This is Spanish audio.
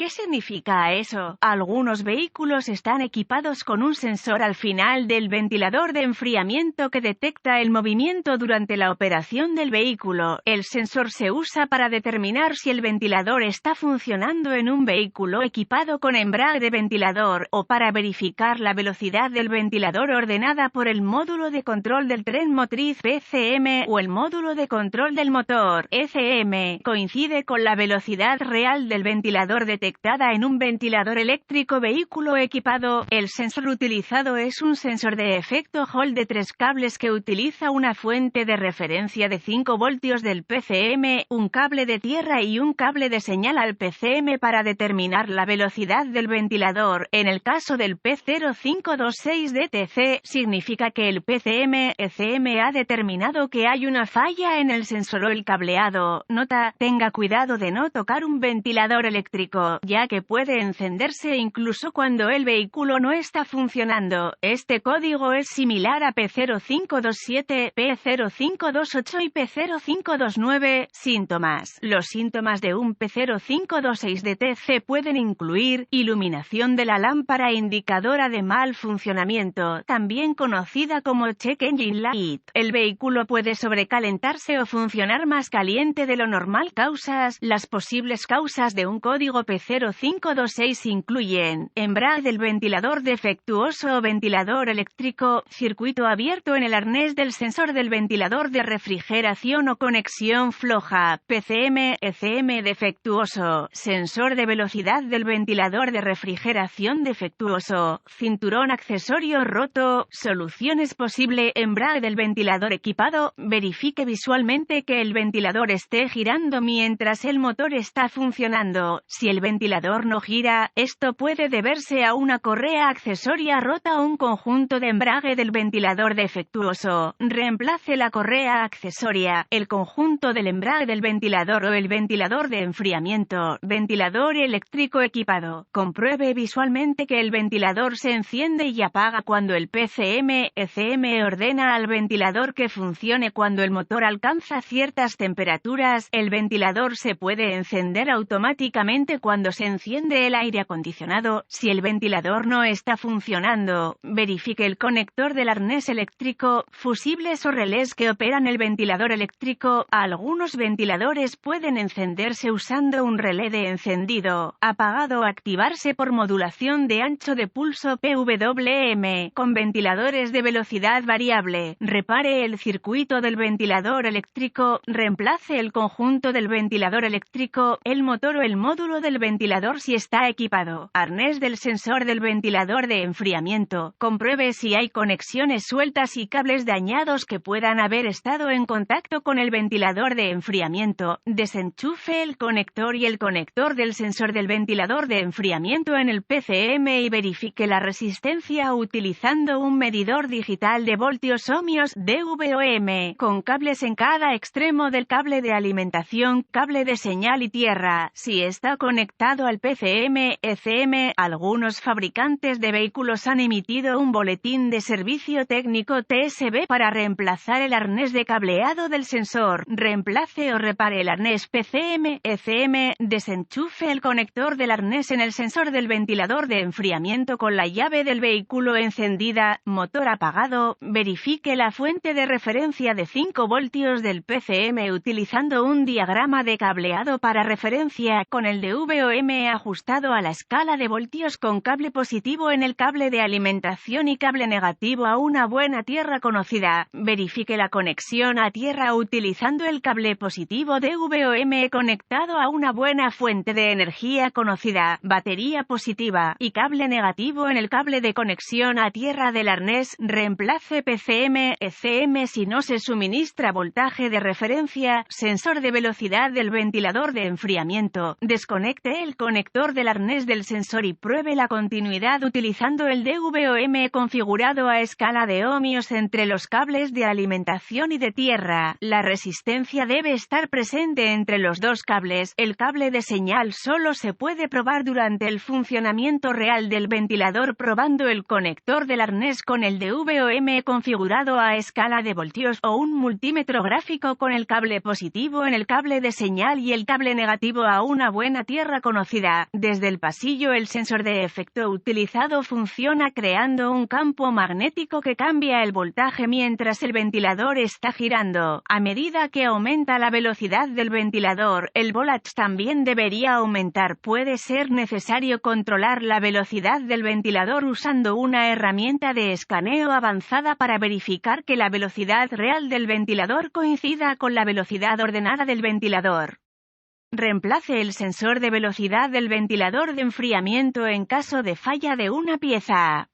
¿Qué significa eso? Algunos vehículos están equipados con un sensor al final del ventilador de enfriamiento que detecta el movimiento durante la operación del vehículo. El sensor se usa para determinar si el ventilador está funcionando en un vehículo equipado con embrague de ventilador, o para verificar la velocidad del ventilador ordenada por el módulo de control del tren motriz PCM o el módulo de control del motor ECM. Coincide con la velocidad real del ventilador detectada en un ventilador eléctrico vehículo equipado. El sensor utilizado es un sensor de efecto Hall de 3 cables que utiliza una fuente de referencia de 5 voltios del PCM, un cable de tierra y un cable de señal al PCM para determinar la velocidad del ventilador. En el caso del P0526DTC, significa que el PCM-ECM ha determinado que hay una falla en el sensor o el cableado. Nota: tenga cuidado de no tocar un ventilador eléctrico, ya que puede encenderse incluso cuando el vehículo no está funcionando. Este código es similar a P0527, P0528 y P0529. Síntomas. Los síntomas de un P0526DTC pueden incluir iluminación de la lámpara indicadora de mal funcionamiento, también conocida como check engine light. El vehículo puede sobrecalentarse o funcionar más caliente de lo normal. Causas. Las posibles causas de un código P0526 incluyen embrague del ventilador defectuoso o ventilador eléctrico, circuito abierto en el arnés del sensor del ventilador de refrigeración o conexión floja, PCM-ECM defectuoso, sensor de velocidad del ventilador de refrigeración defectuoso, cinturón accesorio roto. Soluciones posible: embrague del ventilador equipado, verifique visualmente que el ventilador esté girando mientras el motor está funcionando. Si el ventilador no gira, esto puede deberse a una correa accesoria rota o un conjunto de embrague del ventilador defectuoso. Reemplace la correa accesoria, el conjunto del embrague del ventilador o el ventilador de enfriamiento. Ventilador eléctrico equipado. Compruebe visualmente que el ventilador se enciende y apaga cuando el PCM-ECM ordena al ventilador que funcione cuando el motor alcanza ciertas temperaturas. El ventilador se puede encender automáticamente cuando se enciende el aire acondicionado. Si el ventilador no está funcionando, verifique el conector del arnés eléctrico. Fusibles o relés que operan el ventilador eléctrico. Algunos ventiladores pueden encenderse usando un relé de encendido apagado o activarse por modulación de ancho de pulso PWM. Con ventiladores de velocidad variable, repare el circuito del ventilador eléctrico, reemplace el conjunto del ventilador eléctrico, el motor o el módulo del ventilador si está equipado. Arnés del sensor del ventilador de enfriamiento. Compruebe si hay conexiones sueltas y cables dañados que puedan haber estado en contacto con el ventilador de enfriamiento. Desenchufe el conector y el conector del sensor del ventilador de enfriamiento en el PCM y verifique la resistencia utilizando un medidor digital de voltios ohmios DVOM, con cables en cada extremo del cable de alimentación, cable de señal y tierra. Si está conectado al PCM-ECM, algunos fabricantes de vehículos han emitido un boletín de servicio técnico TSB para reemplazar el arnés de cableado del sensor. Reemplace o repare el arnés PCM-ECM, desenchufe el conector del arnés en el sensor del ventilador de enfriamiento con la llave del vehículo encendida, motor apagado. Verifique la fuente de referencia de 5 voltios del PCM utilizando un diagrama de cableado para referencia, con el DVOM ajustado a la escala de voltios con cable positivo en el cable de alimentación y cable negativo a una buena tierra conocida. Verifique la conexión a tierra utilizando el cable positivo DVOM conectado a una buena fuente de energía conocida, batería positiva, y cable negativo en el cable de conexión a tierra del arnés. Reemplace PCM-ECM si no se suministra voltaje de referencia. Sensor de velocidad del ventilador de enfriamiento. Desconecte el conector del arnés del sensor y pruebe la continuidad utilizando el DVOM configurado a escala de ohmios entre los cables de alimentación y de tierra. La resistencia debe estar presente entre los dos cables. El cable de señal solo se puede probar durante el funcionamiento real del ventilador probando el conector del arnés con el DVOM configurado a escala de voltios o un multímetro gráfico con el cable positivo en el cable de señal y el cable negativo a una buena tierra conocida. Desde el pasillo el sensor de efecto utilizado funciona creando un campo magnético que cambia el voltaje mientras el ventilador está girando. A medida que aumenta la velocidad del ventilador, el voltage también debería aumentar. Puede ser necesario controlar la velocidad del ventilador usando una herramienta de escaneo avanzada para verificar que la velocidad real del ventilador coincida con la velocidad ordenada del ventilador. Reemplace el sensor de velocidad del ventilador de enfriamiento en caso de falla de una pieza.